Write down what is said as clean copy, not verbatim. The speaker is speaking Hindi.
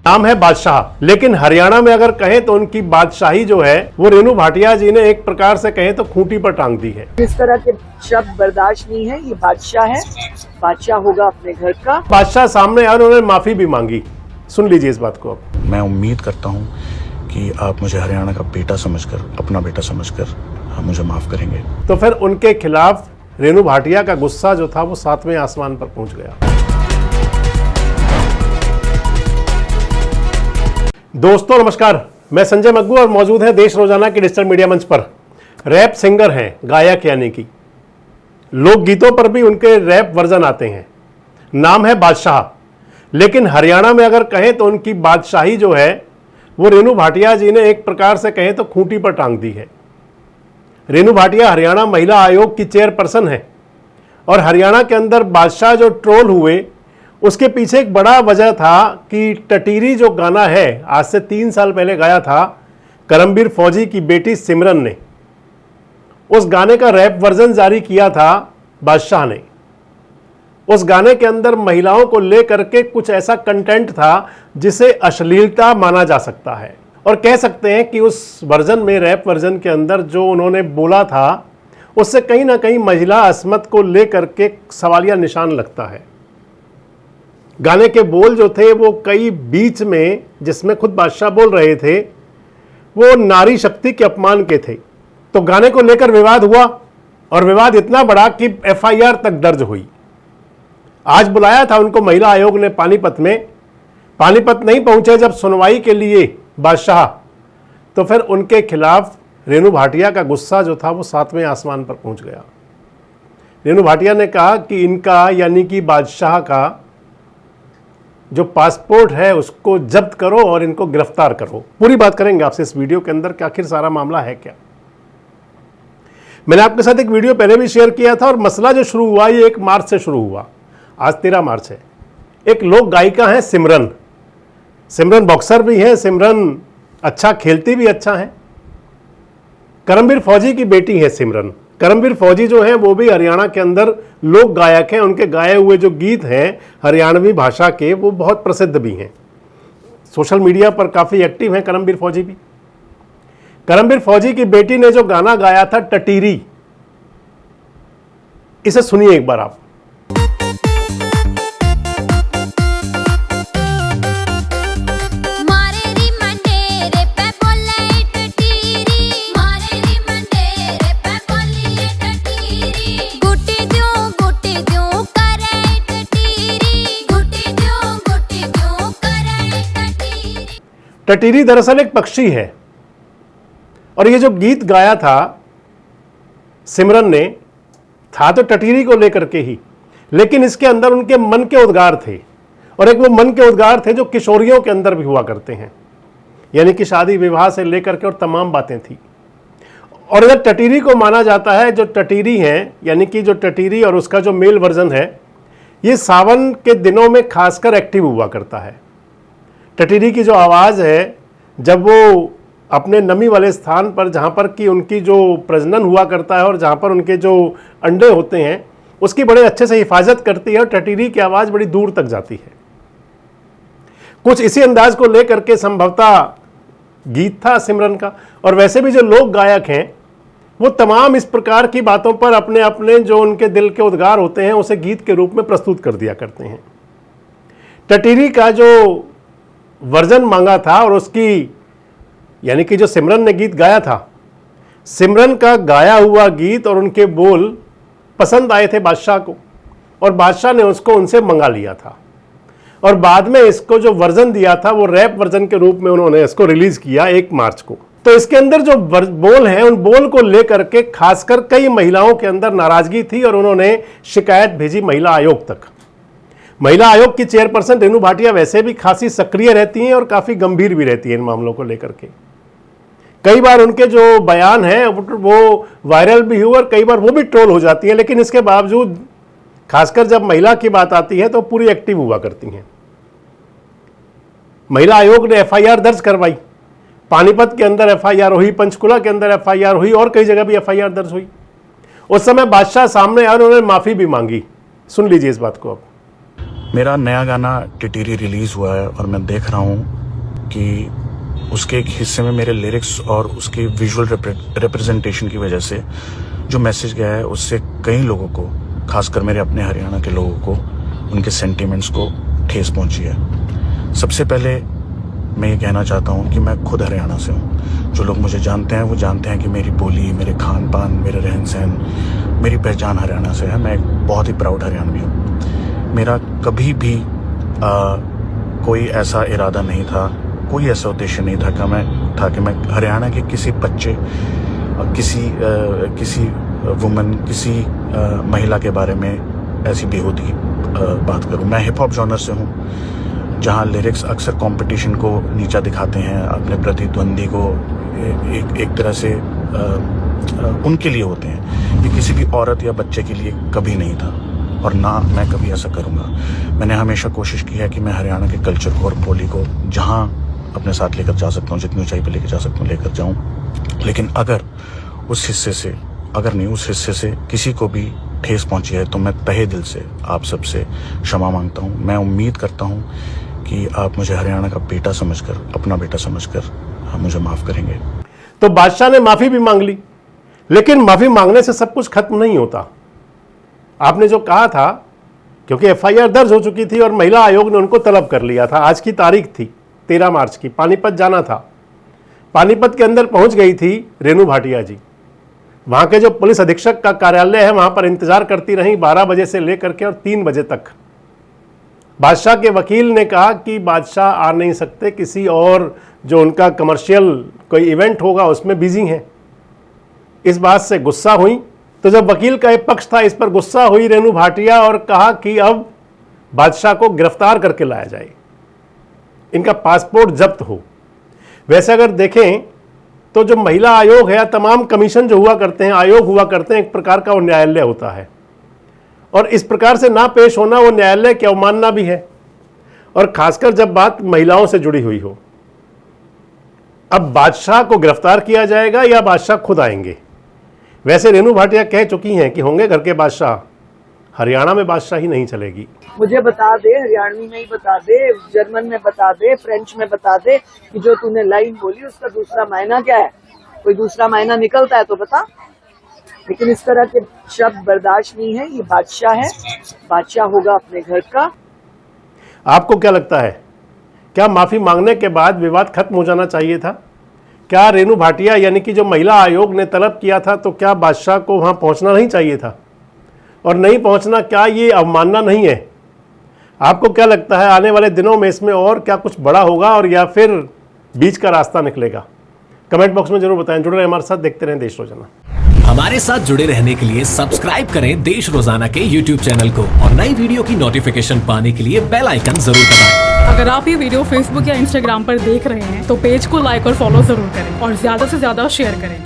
नाम है बादशाह, लेकिन हरियाणा में अगर कहें तो उनकी बादशाही जो है वो रेणु भाटिया जी ने एक प्रकार से कहें तो खूंटी पर टांग दी है। इस तरह के शब्द बर्दाश्त नहीं है। ये बादशाह है, बादशाह होगा अपने घर का। बादशाह सामने आए, उन्होंने माफी भी मांगी। सुन लीजिए इस बात को अब। मैं उम्मीद करता हूँ कि आप मुझे हरियाणा का बेटा समझकर, अपना बेटा समझकर मुझे माफ करेंगे। तो फिर उनके खिलाफ रेणु भाटिया का गुस्सा जो था वो 7वें आसमान पर पहुंच गया। दोस्तों नमस्कार, मैं संजय मग्गू और मौजूद है देश रोजाना के डिजिटल मीडिया मंच पर। रैप सिंगर हैं, गायक यानी कि लोकगीतों पर भी उनके रैप वर्जन आते हैं। नाम है बादशाह, लेकिन हरियाणा में अगर कहें तो उनकी बादशाही जो है वो रेणु भाटिया जी ने एक प्रकार से कहें तो खूंटी पर टांग दी है। रेणु भाटिया हरियाणा महिला आयोग की चेयरपर्सन है और हरियाणा के अंदर बादशाह जो ट्रोल हुए उसके पीछे एक बड़ा वजह था कि टटीरी जो गाना है आज से 3 साल पहले गाया था करमबीर फौजी की बेटी सिमरन ने, उस गाने का रैप वर्जन जारी किया था बादशाह ने। उस गाने के अंदर महिलाओं को लेकर के कुछ ऐसा कंटेंट था जिसे अश्लीलता माना जा सकता है और कह सकते हैं कि उस वर्जन में, रैप वर्जन के अंदर जो उन्होंने बोला था उससे कहीं ना कहीं महिला अस्मत को लेकर के सवालिया निशान लगता है। गाने के बोल जो थे वो कई बीच में, जिसमें खुद बादशाह बोल रहे थे, वो नारी शक्ति के अपमान के थे। तो गाने को लेकर विवाद हुआ और विवाद इतना बड़ा कि एफआईआर तक दर्ज हुई। आज बुलाया था उनको महिला आयोग ने पानीपत में। पानीपत नहीं पहुंचे जब सुनवाई के लिए बादशाह, तो फिर उनके खिलाफ रेणु भाटिया का गुस्सा जो था वो 7वें आसमान पर पहुंच गया। रेणु भाटिया ने कहा कि इनका यानी कि बादशाह का जो पासपोर्ट है उसको जब्त करो और इनको गिरफ्तार करो। पूरी बात करेंगे आपसे इस वीडियो के अंदर कि आखिर सारा मामला है क्या। मैंने आपके साथ एक वीडियो पहले भी शेयर किया था और मसला जो शुरू हुआ ये 1 मार्च से शुरू हुआ। आज 13 मार्च है। एक लोक गायिका है सिमरन। सिमरन बॉक्सर भी है, सिमरन अच्छा खेलती भी अच्छा है। करमबीर फौजी की बेटी है सिमरन। करमबीर फौजी जो है वो भी हरियाणा के अंदर लोक गायक हैं। उनके गाए हुए जो गीत हैं हरियाणवी भाषा के वो बहुत प्रसिद्ध भी हैं। सोशल मीडिया पर काफ़ी एक्टिव हैं करमबीर फौजी भी। करमबीर फौजी की बेटी ने जो गाना गाया था टटीरी, इसे सुनिए एक बार आप। टटीरी दरअसल एक पक्षी है और ये जो गीत गाया था सिमरन ने, था तो टटीरी को लेकर के ही, लेकिन इसके अंदर उनके मन के उद्गार थे और एक वो मन के उद्गार थे जो किशोरियों के अंदर भी हुआ करते हैं, यानी कि शादी विवाह से लेकर के और तमाम बातें थी। और इधर टटीरी को माना जाता है, जो टटीरी हैं यानी कि जो टटीरी और उसका जो मेल वर्जन है ये सावन के दिनों में खासकर एक्टिव हुआ करता है। टटीरी की जो आवाज़ है जब वो अपने नमी वाले स्थान पर, जहाँ पर कि उनकी जो प्रजनन हुआ करता है और जहाँ पर उनके जो अंडे होते हैं उसकी बड़े अच्छे से हिफाजत करती है और टटीरी की आवाज़ बड़ी दूर तक जाती है। कुछ इसी अंदाज को लेकर के संभवतः गीत था सिमरन का। और वैसे भी जो लोक गायक हैं वो तमाम इस प्रकार की बातों पर अपने अपने जो उनके दिल के उद्गार होते हैं उसे गीत के रूप में प्रस्तुत कर दिया करते हैं। टटीरी का जो वर्जन मांगा था और उसकी यानी कि जो सिमरन ने गीत गाया था, सिमरन का गाया हुआ गीत और उनके बोल पसंद आए थे बादशाह को और बादशाह ने उसको उनसे मंगा लिया था और बाद में इसको जो वर्जन दिया था वो रैप वर्जन के रूप में उन्होंने इसको रिलीज किया 1 मार्च को। तो इसके अंदर जो बोल हैं उन बोल को लेकर के खासकर कई महिलाओं के अंदर नाराजगी थी और उन्होंने शिकायत भेजी महिला आयोग तक। महिला आयोग की चेयरपर्सन रेणु भाटिया वैसे भी खासी सक्रिय रहती हैं और काफ़ी गंभीर भी रहती हैं इन मामलों को लेकर के। कई बार उनके जो बयान हैं वो वायरल भी हुए और कई बार वो भी ट्रोल हो जाती हैं, लेकिन इसके बावजूद खासकर जब महिला की बात आती है तो पूरी एक्टिव हुआ करती हैं। महिला आयोग ने एफआईआर दर्ज करवाई। पानीपत के अंदर एफआईआर हुई, पंचकुला के अंदर एफआईआर हुई और कई जगह भी एफआईआर दर्ज हुई। उस समय बादशाह सामने आए, उन्होंने माफ़ी भी मांगी। सुन लीजिए इस बात को अब। मेरा नया गाना टिटीरी रिलीज़ हुआ है और मैं देख रहा हूँ कि उसके एक हिस्से में मेरे लिरिक्स और उसके विजुअल रिप्रेजेंटेशन की वजह से जो मैसेज गया है उससे कई लोगों को, खासकर मेरे अपने हरियाणा के लोगों को, उनके सेंटिमेंट्स को ठेस पहुंची है। सबसे पहले मैं ये कहना चाहता हूँ कि मैं खुद हरियाणा से हूँ। जो लोग मुझे जानते हैं वो जानते हैं कि मेरी बोली, मेरे खान पान, मेरे रहन सहन, मेरी पहचान हरियाणा से है। मैं एक बहुत ही प्राउड हरियाणवी हूँ। मेरा कभी भी कोई ऐसा इरादा नहीं था, कोई ऐसा उद्देश्य नहीं था कि मैं हरियाणा के किसी बच्चे, किसी वुमन, किसी महिला के बारे में ऐसी बेहूदी बात करूं। मैं हिप हॉप जॉनर से हूं, जहां लिरिक्स अक्सर कंपटीशन को नीचा दिखाते हैं, अपने प्रतिद्वंदी को एक तरह से उनके लिए होते हैं। ये किसी भी औरत या बच्चे के लिए कभी नहीं था और ना मैं कभी ऐसा करूंगा। मैंने हमेशा कोशिश की है कि मैं हरियाणा के कल्चर को और बोली को जहां अपने साथ लेकर जा सकता हूँ, जितनी ऊंचाई पर लेकर जा सकता हूँ लेकर जाऊँ। लेकिन अगर उस हिस्से से किसी को भी ठेस पहुंची है तो मैं तहे दिल से आप सबसे क्षमा मांगता हूं। मैं उम्मीद करता हूं कि आप मुझे हरियाणा का बेटा समझकर, अपना बेटा समझकर मुझे माफ करेंगे। तो बादशाह ने माफी भी मांग ली, लेकिन माफी मांगने से सब कुछ खत्म नहीं होता। आपने जो कहा था, क्योंकि एफआईआर दर्ज हो चुकी थी और महिला आयोग ने उनको तलब कर लिया था। आज की तारीख थी 13 मार्च की, पानीपत जाना था। पानीपत के अंदर पहुंच गई थी रेणु भाटिया जी। वहां के जो पुलिस अधीक्षक का कार्यालय है वहां पर इंतजार करती रही 12 बजे से लेकर के और 3 बजे तक। बादशाह के वकील ने कहा कि बादशाह आ नहीं सकते, किसी और जो उनका कमर्शियल कोई इवेंट होगा उसमें बिजी हैं। इस बात से गुस्सा हुई, तो जब वकील का एक पक्ष था इस पर गुस्सा हुई रेणु भाटिया और कहा कि अब बादशाह को गिरफ्तार करके लाया जाए, इनका पासपोर्ट जब्त हो। वैसे अगर देखें तो जो महिला आयोग है, तमाम कमीशन जो हुआ करते हैं, आयोग हुआ करते हैं, एक प्रकार का वो न्यायालय होता है और इस प्रकार से ना पेश होना वो न्यायालय की अवमानना भी है, और खासकर जब बात महिलाओं से जुड़ी हुई हो। अब बादशाह को गिरफ्तार किया जाएगा या बादशाह खुद आएंगे? वैसे रेणु भाटिया कह चुकी हैं कि होंगे घर के बादशाह, हरियाणा में बादशाही नहीं चलेगी। मुझे बता दे, हरियाणवी में ही बता दे, जर्मन में बता दे, फ्रेंच में बता दे कि जो तूने लाइन बोली उसका दूसरा मायना क्या है। कोई दूसरा मायना निकलता है तो बता। लेकिन इस तरह के शब्द बर्दाश्त नहीं है। ये बादशाह है, बादशाह होगा अपने घर का। आपको क्या लगता है, क्या माफी मांगने के बाद विवाद खत्म हो जाना चाहिए था? क्या रेणु भाटिया यानी कि जो महिला आयोग ने तलब किया था, तो क्या बादशाह को वहां पहुंचना नहीं चाहिए था? और नहीं पहुंचना क्या ये अवमानना नहीं है? आपको क्या लगता है आने वाले दिनों में इसमें और क्या कुछ बड़ा होगा और या फिर बीच का रास्ता निकलेगा? कमेंट बॉक्स में जरूर बताएं। जुड़े रहें हमारे साथ, देखते रहें देश रोजाना। हमारे साथ जुड़े रहने के लिए सब्सक्राइब करें देश रोजाना के YouTube चैनल को और नई वीडियो की नोटिफिकेशन पाने के लिए बेल आइकन जरूर दबाएं। अगर आप ये वीडियो Facebook या Instagram पर देख रहे हैं तो पेज को लाइक और फॉलो जरूर करें और ज्यादा से ज्यादा शेयर करें।